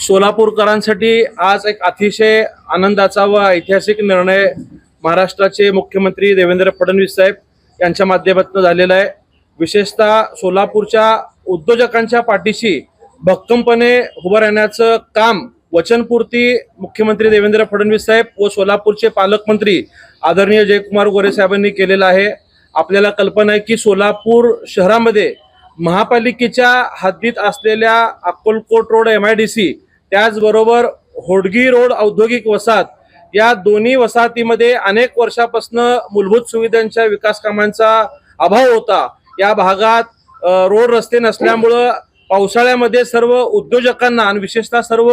सोलापूरकरांसाठी आज एक अतिशय आनंदाचा व ऐतिहासिक निर्णय महाराष्ट्राचे मुख्यमंत्री देवेंद्र फडणवीस साहेब यांच्या माध्यमातून झालेला आहे। विशेषतः सोलापूरच्या उद्योजकांच्या पाठीशी भक्कमपणे उभं राहण्याचं काम वचनपूर्ती मुख्यमंत्री देवेंद्र फडणवीस साहेब व सोलापूरचे पालकमंत्री आदरणीय जयकुमार गोरे साहेबांनी केलेला आहे। आपल्याला कल्पना आहे की सोलापूर शहरामध्ये महापालिकेच्या हद्दीत असलेल्या अक्कलकोट रोड MIDC त्याचबरोबर होडगी रोड औद्योगिक वसाहत या दोन्ही वसाहतीमध्ये अनेक वर्षापासून मूलभूत सुविधांच्या विकास कामांचा अभाव होता। या भागात रोड रस्ते नसल्यामुळे पावसाळ्यामध्ये सर्व उद्योजकांना आणि विशेषतः सर्व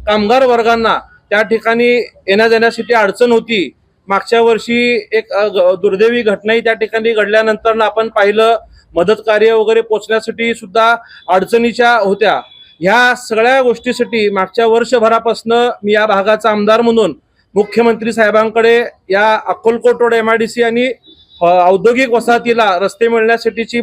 कामगार वर्गांना त्या ठिकाणी येण्या जाण्यासाठी अडचण होती। मागच्या वर्षी एक दुर्दैवी घटनाही त्या ठिकाणी घडल्यानंतर आपण पाहिलं मदत कार्य वगैरे पोहोचण्यासाठी सुद्धा अडचणीच्या होत्या। ह्या सगळ्या गोष्टीसाठी मागच्या वर्षभरापासून मी या भागाचा आमदार म्हणून मुख्यमंत्री साहेबांकडे या अक्कलकोट रोड MIDC आणि औद्योगिक वसाहतीला रस्ते मिळण्यासाठीची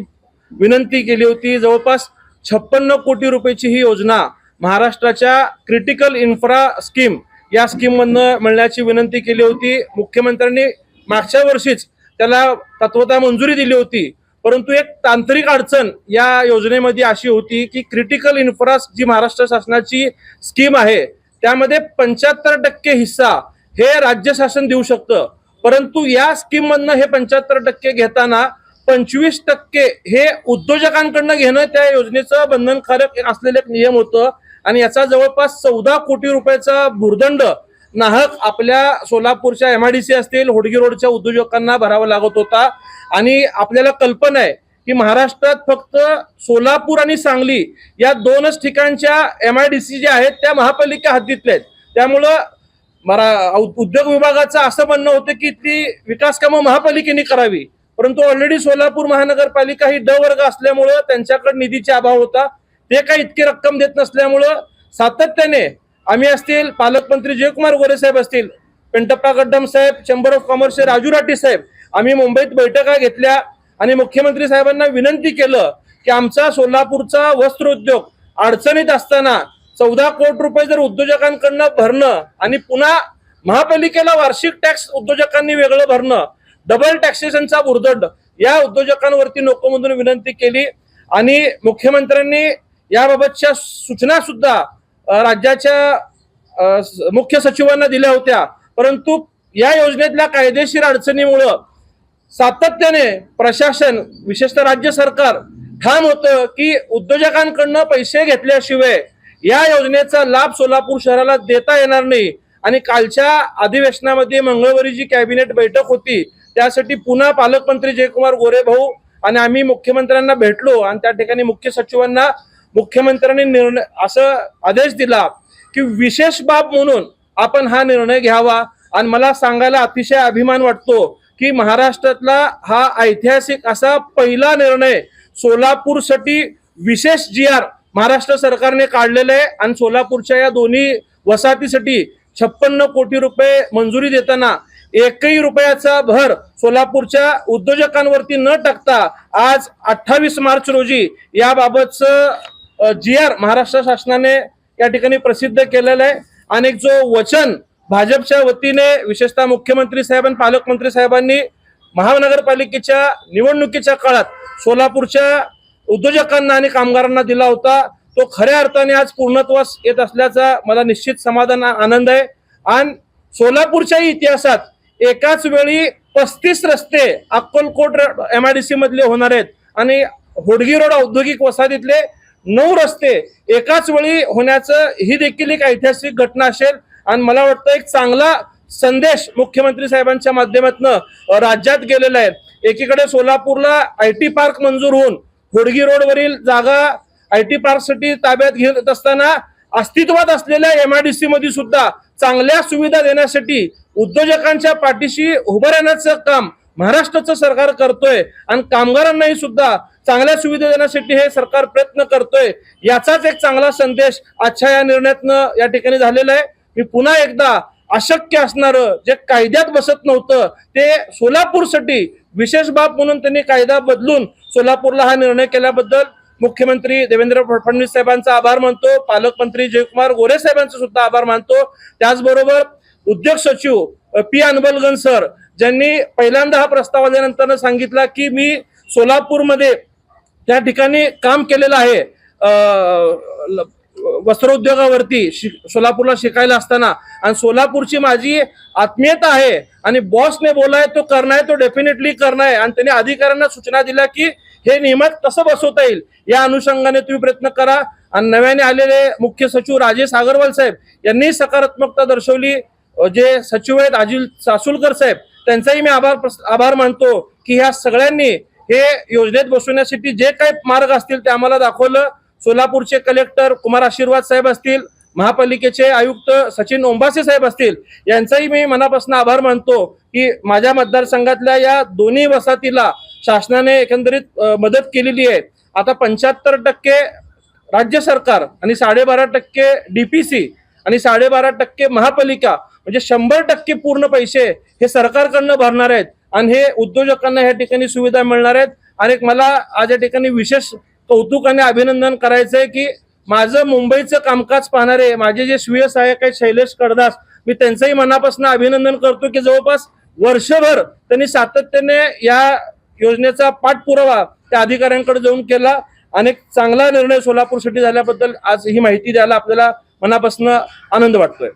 विनंती केली होती। जवळपास 56 कोटी रुपयाची ही योजना महाराष्ट्राच्या क्रिटिकल इन्फ्रा स्कीम या स्कीम मधनं मिळण्याची विनंती केली होती। मुख्यमंत्र्यांनी मागच्या वर्षीच त्याला तत्वतः मंजुरी दिली होती, परंतु एक तांत्रिक अडचण या योजनेमध्ये अशी होती की क्रिटिकल इन्फ्रा जी महाराष्ट्र शासनाची स्कीम आहे त्यामध्ये 75% हिस्सा हे राज्य शासन देऊ शकतं, परंतु या स्कीम मधनं हे 75% घेताना 25% हे उद्योजकांकडनं घेणं त्या योजनेचं बंधनकारक असलेलं एक नियम होतं आणि याचा जवळपास 14 कोटी रुपयाचा भुर्दंड नाहक आपल्या सोलापूरच्या MIDC असतील होडगी रोडच्या उद्योजकांना भरावा लागत होता। आणि आपल्याला कल्पना आहे की महाराष्ट्रात फक्त सोलापूर आणि सांगली या दोनच ठिकाणच्या MIDC जे आहेत त्या महापालिका हद्दीतल्या आहेत। त्यामुळं उद्योग विभागाचं असं म्हणणं होतं की ती विकास कामं महापालिकेने करावी, परंतु ऑलरेडी सोलापूर महानगरपालिका ही ड वर्ग असल्यामुळं त्यांच्याकडे निधीचा अभाव होता। ते काही इतकी रक्कम देत नसल्यामुळं सातत्याने आम्ही असतील, पालकमंत्री जयकुमार गोरे साहेब असतील, पेंटप्पा गड्डम साहेब, चेंबर ऑफ कॉमर्सचे राजू राठी साहेब, आम्ही मुंबईत बैठका घेतल्या आणि मुख्यमंत्री साहेबांना विनंती केलं की आमचा सोलापूरचा वस्त्र उद्योग अडचणीत असताना 14 कोटी रुपये जर उद्योजकांकडनं भरणं आणि पुन्हा महापालिकेला वार्षिक टॅक्स उद्योजकांनी वेगळं भरणं, डबल टॅक्सेशनचा भुर्दंड या उद्योजकांवरती नको म्हणून विनंती केली आणि मुख्यमंत्र्यांनी याबाबतच्या सूचना सुद्धा राज्याच्या मुख्य सचिवांना दिल्या होत्या, परंतु या योजनेतल्या कायदेशीर अडचणीमुळे सातत्याने प्रशासन विशेषतः राज्य सरकार ठाम होतं की उद्योजकांकडनं पैसे घेतल्याशिवाय या योजनेचा लाभ सोलापूर शहराला देता येणार नाही। आणि कालच्या अधिवेशनामध्ये मंगळवारी जी कॅबिनेट बैठक होती त्यासाठी पुन्हा पालकमंत्री जयकुमार गोरे भाऊ आणि आम्ही मुख्यमंत्र्यांना भेटलो आणि त्या ठिकाणी मुख्य सचिवांना मुख्यमंत्र्यांनी निर्णय असं आदेश दिला की विशेष बाब म्हणून आपण हा निर्णय घ्यावा। आणि मला सांगायला अतिशय अभिमान वाटतो की महाराष्ट्रातला हा ऐतिहासिक असा पहिला निर्णय सोलापूरसाठी विशेष GR महाराष्ट्र सरकारने काढलेला आहे आणि सोलापूरच्या या दोन्ही वसाहतीसाठी 56 कोटी रुपये मंजुरी देताना एकही रुपयाचा भर सोलापूरच्या उद्योजकांवरती न टाकता आज 28 मार्च रोजी याबाबतचं GR महाराष्ट्र शासनाने या ठिकाणी प्रसिद्ध केलेलं आहे। आणि जो वचन भाजपच्या वतीने विशेषतः मुख्यमंत्री साहेब आणि पालकमंत्री साहेबांनी महानगरपालिकेच्या निवडणुकीच्या काळात सोलापूरच्या उद्योजकांना आणि कामगारांना दिला होता तो खऱ्या अर्थाने आज पूर्णत्वास येत असल्याचा मला निश्चित समाधान आनंद आहे। आणि सोलापूरच्या इतिहासात एकाच वेळी 35 रस्ते अक्कलकोट MIDC मधले होणार आहेत आणि होडगी रोड औद्योगिक वसाहतीतले 9 रस्ते एकाच वेळी होण्याचं ही देखील एक ऐतिहासिक घटना असेल। आणि मला वाटतं एक चांगला संदेश मुख्यमंत्री साहेबांच्या माध्यमातून राज्यात गेलेला आहे। एकीकडे सोलापूरला IT पार्क मंजूर होऊन होडगी रोडवरील जागा IT पार्कसाठी ताब्यात घेत असताना अस्तित्वात असलेल्या MIDC मध्ये सुद्धा चांगल्या सुविधा देण्यासाठी उद्योजकांच्या पाठीशी उभं राहण्याचं काम महाराष्ट्राचं सरकार करतोय आणि कामगारांनाही सुद्धा चांगल्या सुविधा देण्यासाठी हे सरकार प्रयत्न करतोय। याचाच एक चांगला संदेश आजच्या या निर्णयातनं या ठिकाणी झालेला आहे। मी पुन्हा एकदा अशक्य असणारं जे कायद्यात बसत नव्हतं ते सोलापूरसाठी विशेष बाब म्हणून त्यांनी कायदा बदलून सोलापूरला हा निर्णय केल्याबद्दल मुख्यमंत्री देवेंद्र फडणवीस साहेबांचा आभार मानतो, पालकमंत्री जयकुमार गोरे साहेबांचा सुद्धा आभार मानतो. त्याचबरोबर उद्योग सचिव पी अन्बलगन सर, ज्यांनी पहिल्यांदा हा प्रस्ताव आल्यानंतर सांगितला की मी सोलापूरमध्ये त्या ठिकाणी काम केलेलं आहे वस्त्रोद्योगावरती सोलापूरला शिकायला असताना, आणि सोलापूरची माझी आत्मीयता आहे आणि बॉसने बोलाय तो करणार आहे, तो डेफिनेटली करणार आहे. आणि त्यांनी अधिकाऱ्यांना सूचना दिल्या की हे नियमित कसं बसवता येईल या अनुषंगाने तुम्ही प्रयत्न करा. आणि नव्याने आलेले मुख्य सचिव राजेश अगरवाल साहेब यांनी सकारात्मकता दर्शवली. जे सचिव आहेत अजिल सासुलकर साहेब, त्यांचाही मी आभार मानतो की ह्या सगळ्यांनी हे योजनेत बसवण्यासाठी जे काही मार्ग असतील ते आम्हाला दाखवलं. सोलापूरचे कलेक्टर कुमार आशीर्वाद साहेब असतील, महापालिकेचे आयुक्त सचिन ओंबासे साहेब असतील, यांचाही मी मनापासून आभार मानतो की माझ्या मतदारसंघातल्या या दोन्ही वसाहतीला शासनाने एकंदरीत मदत केलेली आहे. आता 75% राज्य सरकार आणि 12.5% DPC आणि 12.5% महापालिका, म्हणजे 100% पूर्ण पैसे हे सरकारकडनं भरणार आहेत आणि हे उद्योजकांना या ठिकाणी सुविधा मिळणार आहेत. आणि मला आज या ठिकाणी विशेष कौतुक आणि अभिनंदन करायचं आहे की माझं मुंबईचं कामकाज पाहणारे माझे जे स्वीय सहाय्यक आहेत शैलेश कडदास, मी त्यांचंही मनापासून अभिनंदन करतो की जवळपास वर्षभर त्यांनी सातत्याने या योजनेचा पाठपुरावा त्या अधिकाऱ्यांकडे जाऊन केला. अनेक चांगला निर्णय सोलापूरसाठी झाल्याबद्दल आज ही माहिती द्यायला आपल्याला मनापासून आनंद वाटतोय.